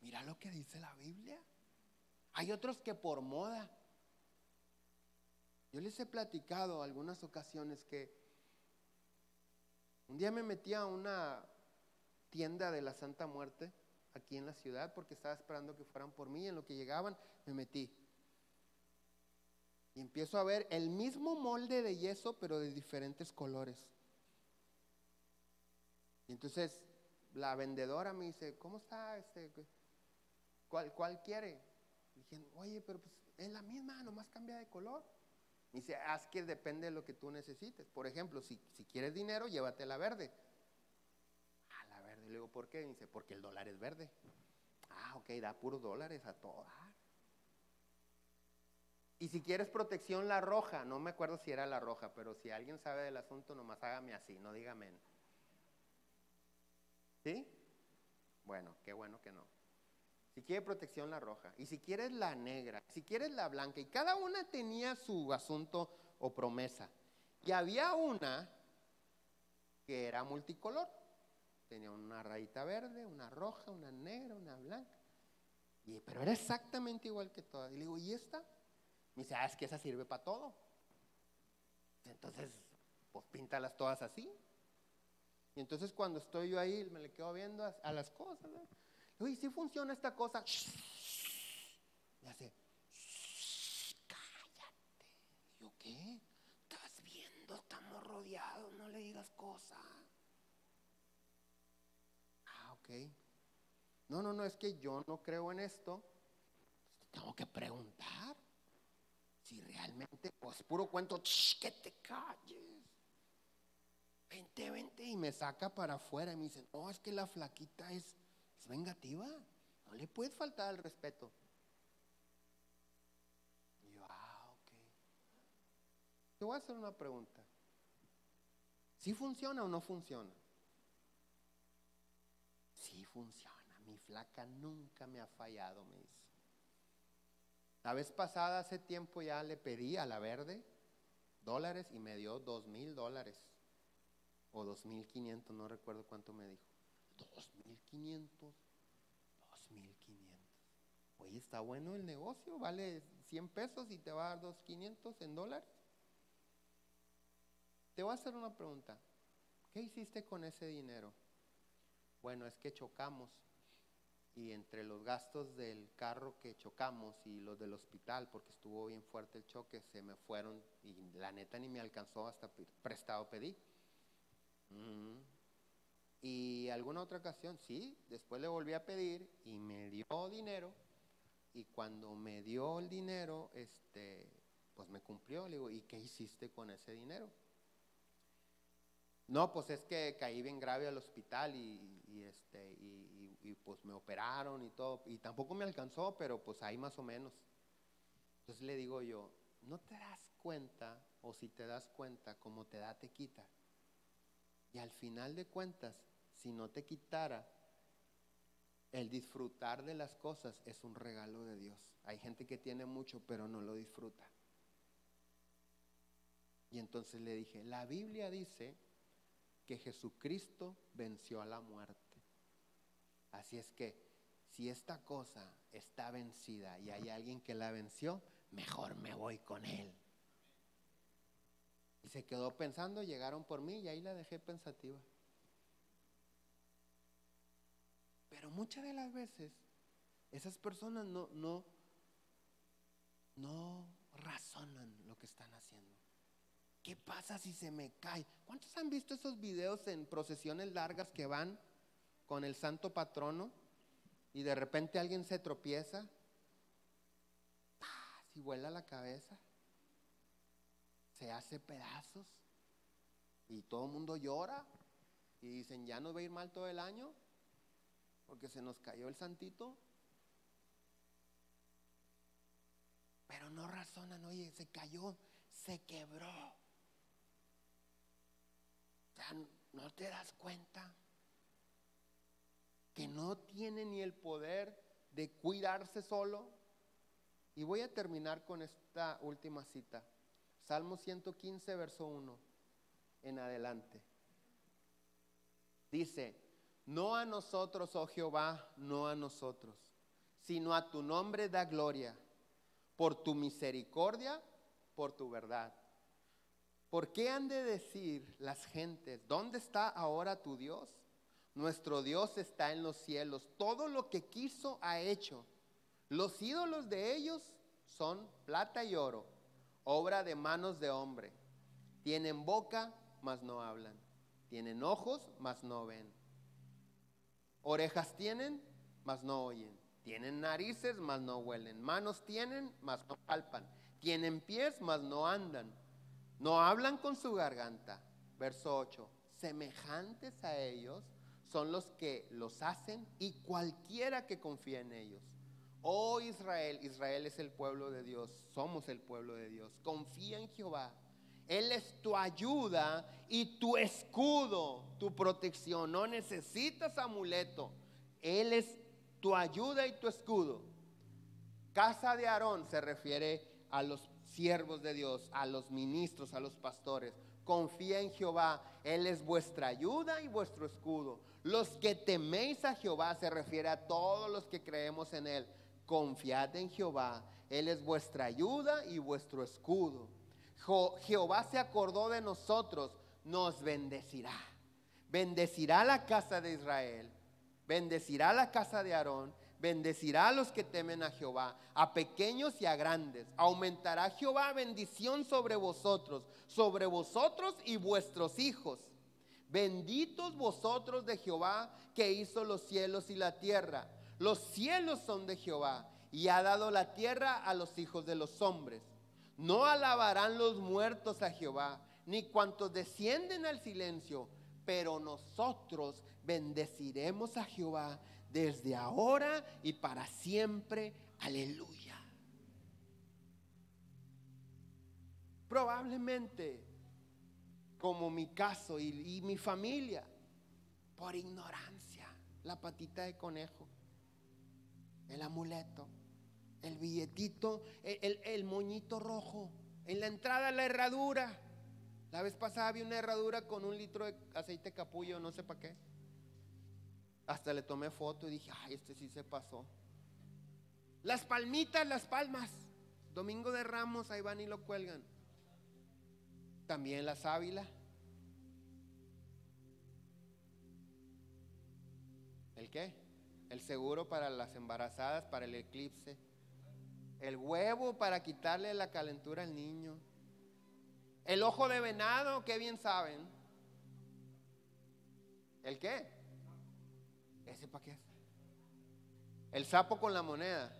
Mira lo que dice la Biblia. Hay otros que por moda. Yo les he platicado algunas ocasiones que un día me metí a una tienda de la Santa Muerte aquí en la ciudad porque estaba esperando que fueran por mí. En lo que llegaban me metí y empiezo a ver el mismo molde de yeso pero de diferentes colores. Y entonces la vendedora me dice, ¿cómo está? ¿Cuál quiere? Y dije, oye, pero pues es la misma, nomás cambia de color. Me dice, es que depende de lo que tú necesites. Por ejemplo, si quieres dinero, llévate la verde. La verde. Le digo, ¿por qué? Me dice, porque el dólar es verde. Ok, da puros dólares a todo. Y si quieres protección, la roja. No me acuerdo si era la roja, pero si alguien sabe del asunto, nomás hágame así, no diga amén. ¿Sí? Bueno, qué bueno que no. Si quiere protección, la roja. Y si quieres la negra, si quieres la blanca. Y cada una tenía su asunto o promesa. Y había una que era multicolor. Tenía una rayita verde, una roja, una negra, una blanca. Pero era exactamente igual que todas. Y le digo, ¿y esta? Me dice, es que esa sirve para todo. Entonces, pues píntalas todas así. Y entonces cuando estoy yo ahí, me le quedo viendo a las cosas, ¿no? Oye, ¿sí funciona esta cosa? Me hace, cállate. ¿Yo qué? Estás viendo, estamos rodeados, no le digas cosas. Ok. No, es que yo no creo en esto. Tengo que preguntar si realmente, pues puro cuento, que te calles. Vente, y me saca para afuera y me dice, no, es que la flaquita es vengativa, no le puedes faltar al respeto. Y yo, ok. Te voy a hacer una pregunta. ¿Sí funciona o no funciona? Sí funciona. Mi flaca nunca me ha fallado, me dice. La vez pasada, hace tiempo ya le pedí a la Verde dólares y me dio $2,000 o 2,500, no recuerdo cuánto me dijo. 2,500. Oye, está bueno el negocio, vale 100 pesos y te va a dar 2,500 en dólares. Te voy a hacer una pregunta. ¿Qué hiciste con ese dinero? Bueno, es que chocamos y entre los gastos del carro que chocamos y los del hospital, porque estuvo bien fuerte el choque, se me fueron y la neta ni me alcanzó, hasta prestado pedí. Y alguna otra ocasión, sí, después le volví a pedir y me dio dinero. Y cuando me dio el dinero, pues me cumplió. Le digo, ¿y qué hiciste con ese dinero? No, pues es que caí bien grave al hospital y pues me operaron y todo. Y tampoco me alcanzó, pero pues ahí más o menos. Entonces le digo yo, ¿no te das cuenta? O si te das cuenta, como te da, te quita. Y al final de cuentas, si no te quitara, el disfrutar de las cosas es un regalo de Dios. Hay gente que tiene mucho, pero no lo disfruta. Y entonces le dije, la Biblia dice que Jesucristo venció a la muerte. Así es que, si esta cosa está vencida y hay alguien que la venció, mejor me voy con él. Y se quedó pensando, llegaron por mí y ahí la dejé pensativa. Pero muchas de las veces esas personas no razonan lo que están haciendo. ¿Qué pasa si se me cae? ¿Cuántos han visto esos videos en procesiones largas que van con el santo patrono y de repente alguien se tropieza? Si vuela la cabeza, se hace pedazos y todo el mundo llora y dicen, ya nos va a ir mal todo el año porque se nos cayó el santito. Pero no razonan, oye, se cayó, se quebró. O sea, ¿no te das cuenta que no tiene ni el poder de cuidarse solo? Y voy a terminar con esta última cita. Salmo 115, verso 1 en adelante. Dice, no a nosotros, oh Jehová, no a nosotros, sino a tu nombre da gloria, por tu misericordia, por tu verdad. ¿Por qué han de decir las gentes, ¿dónde está ahora tu Dios? Nuestro Dios está en los cielos, todo lo que quiso ha hecho. Los ídolos de ellos son plata y oro, obra de manos de hombre. Tienen boca, mas no hablan. Tienen ojos, mas no ven. Orejas tienen, mas no oyen. Tienen narices, mas no huelen. Manos tienen, mas no palpan. Tienen pies, mas no andan. No hablan con su garganta. Verso 8. Semejantes a ellos son los que los hacen y cualquiera que confía en ellos. Oh Israel, Israel es el pueblo de Dios, somos el pueblo de Dios. Confía en Jehová. Él es tu ayuda y tu escudo, tu protección. No necesitas amuleto. Él es tu ayuda y tu escudo. Casa de Aarón se refiere a los siervos de Dios, a los ministros, a los pastores. Confía en Jehová, Él es vuestra ayuda y vuestro escudo. Los que teméis a Jehová se refiere a todos los que creemos en Él. Confiad en Jehová, Él es vuestra ayuda y vuestro escudo. Jehová se acordó de nosotros, nos bendecirá. Bendecirá la casa de Israel, bendecirá la casa de Aarón, bendecirá a los que temen a Jehová, a pequeños y a grandes. Aumentará Jehová bendición sobre vosotros y vuestros hijos. Benditos vosotros de Jehová, que hizo los cielos y la tierra. Los cielos son de Jehová, y ha dado la tierra a los hijos de los hombres. No alabarán los muertos a Jehová, ni cuantos descienden al silencio, pero nosotros bendeciremos a Jehová desde ahora y para siempre. Aleluya. Probablemente como mi caso y mi familia, por ignorancia, la patita de conejo, el amuleto, el billetito, el moñito rojo, en la entrada la herradura. La vez pasada vi una herradura con 1 litro de aceite capullo, no sé para qué. Hasta le tomé foto y dije, ay, este sí se pasó. Las palmitas, las palmas, Domingo de Ramos, ahí van y lo cuelgan. También la sábila. ¿El qué? El seguro para las embarazadas, para el eclipse. El huevo para quitarle la calentura al niño. El ojo de venado, qué bien saben. ¿El qué? ¿Ese para qué es? El sapo con la moneda.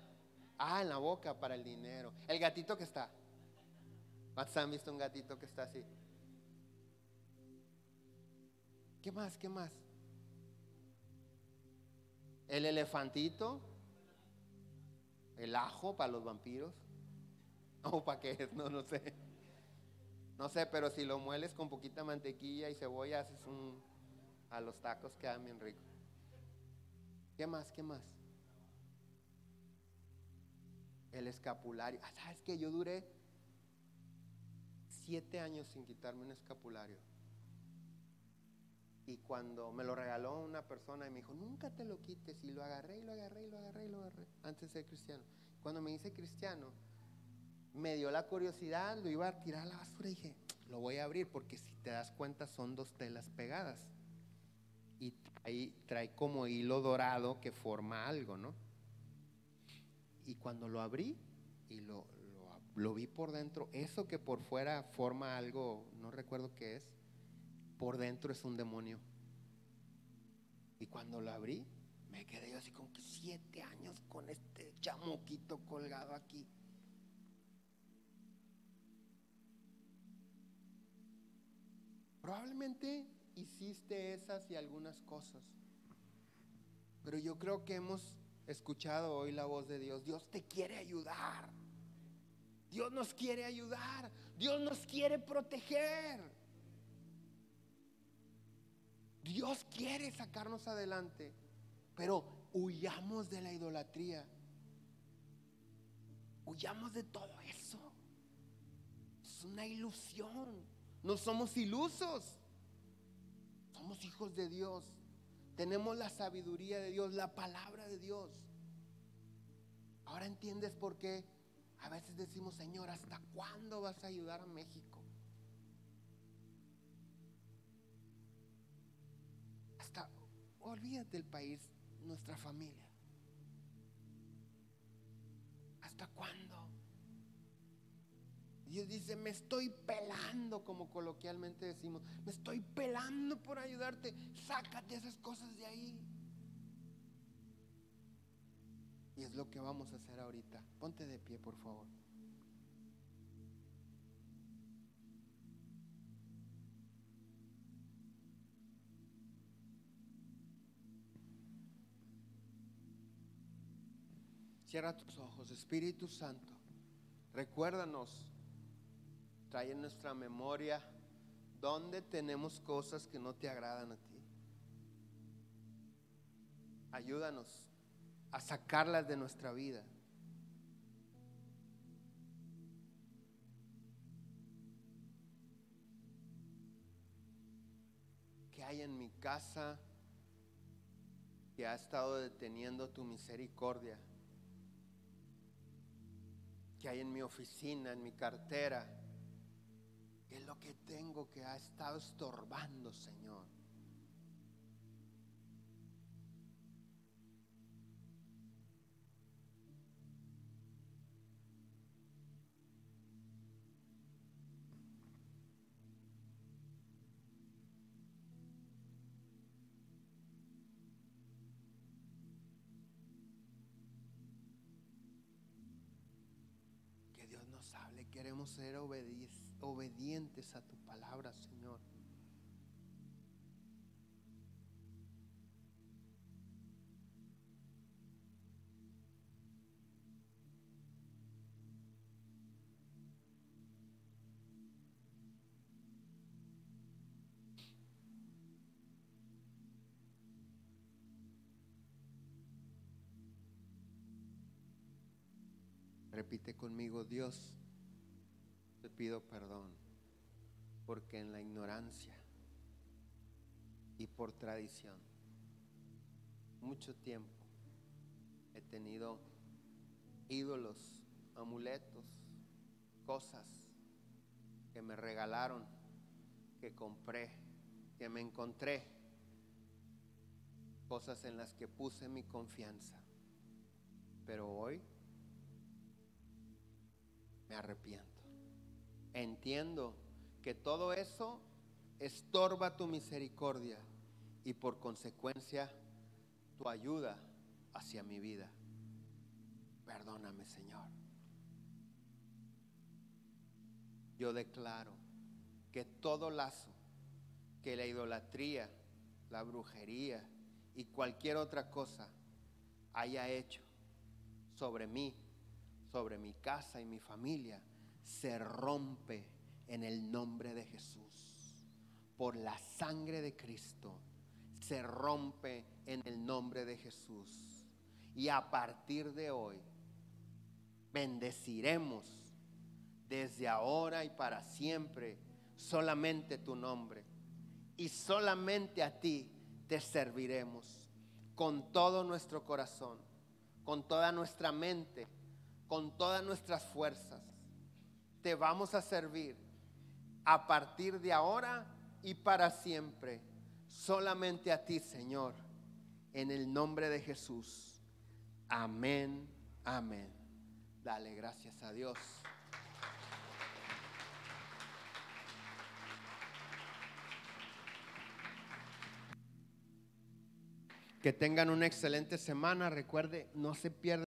Ah, en la boca para el dinero. El gatito que está. ¿Cuántos han visto un gatito que está así? ¿Qué más? ¿Qué más? El elefantito. El ajo para los vampiros. ¿O para qué es? No, no sé. No sé, pero si lo mueles con poquita mantequilla y cebolla, haces a los tacos quedan bien ricos. ¿Qué más? ¿Qué más? El escapulario. Ah, ¿sabes qué? Yo duré 7 años sin quitarme un escapulario. Y cuando me lo regaló una persona y me dijo, nunca te lo quites, y lo agarré y lo agarré y lo agarré y lo agarré antes de ser cristiano. Cuando me hice cristiano, me dio la curiosidad, lo iba a tirar a la basura y dije, lo voy a abrir porque si te das cuenta son 2 telas pegadas. Y trae como hilo dorado que forma algo, ¿no? Y cuando lo abrí y lo vi por dentro, eso que por fuera forma algo, no recuerdo qué es, por dentro es un demonio. Y cuando lo abrí, me quedé yo así como que 7 años con este chamuquito colgado aquí. Probablemente hiciste esas y algunas cosas, pero yo creo que hemos escuchado hoy la voz de Dios. Dios te quiere ayudar. Dios nos quiere ayudar. Dios nos quiere proteger. Dios quiere sacarnos adelante, pero huyamos de la idolatría. Huyamos de todo eso. Es una ilusión. No somos ilusos. Somos hijos de Dios. Tenemos la sabiduría de Dios, la palabra de Dios. Ahora entiendes por qué a veces decimos, Señor, ¿hasta cuándo vas a ayudar a México? Olvídate del país, nuestra familia. ¿Hasta cuándo? Dios dice, me estoy pelando, como coloquialmente decimos, me estoy pelando por ayudarte. Sácate esas cosas de ahí. Y es lo que vamos a hacer ahorita. Ponte de pie, por favor. Cierra tus ojos. Espíritu Santo, recuérdanos, trae en nuestra memoria dónde tenemos cosas que no te agradan a ti. Ayúdanos a sacarlas de nuestra vida. ¿Qué hay en mi casa que ha estado deteniendo tu misericordia? ¿Qué hay en mi oficina, en mi cartera? ¿Qué es lo que tengo que ha estado estorbando, Señor? Que Dios nos hable. Queremos ser obedientes a tu palabra, Señor. Repite conmigo: Dios, te pido perdón porque en la ignorancia y por tradición mucho tiempo he tenido ídolos, amuletos, cosas que me regalaron, que compré, que me encontré, cosas en las que puse mi confianza. Pero hoy me arrepiento. Entiendo que todo eso estorba tu misericordia y por consecuencia tu ayuda hacia mi vida. Perdóname, Señor. Yo declaro que todo lazo que la idolatría, la brujería y cualquier otra cosa haya hecho sobre mí, sobre mi casa y mi familia, se rompe en el nombre de Jesús. Por la sangre de Cristo se rompe en el nombre de Jesús. Y a partir de hoy bendeciremos desde ahora y para siempre solamente tu nombre, y solamente a ti te serviremos con todo nuestro corazón, con toda nuestra mente, con todas nuestras fuerzas. Te vamos a servir a partir de ahora y para siempre solamente a ti, Señor, en el nombre de Jesús. Amén, amén. Dale gracias a Dios. Que tengan una excelente semana. Recuerde, no se pierdan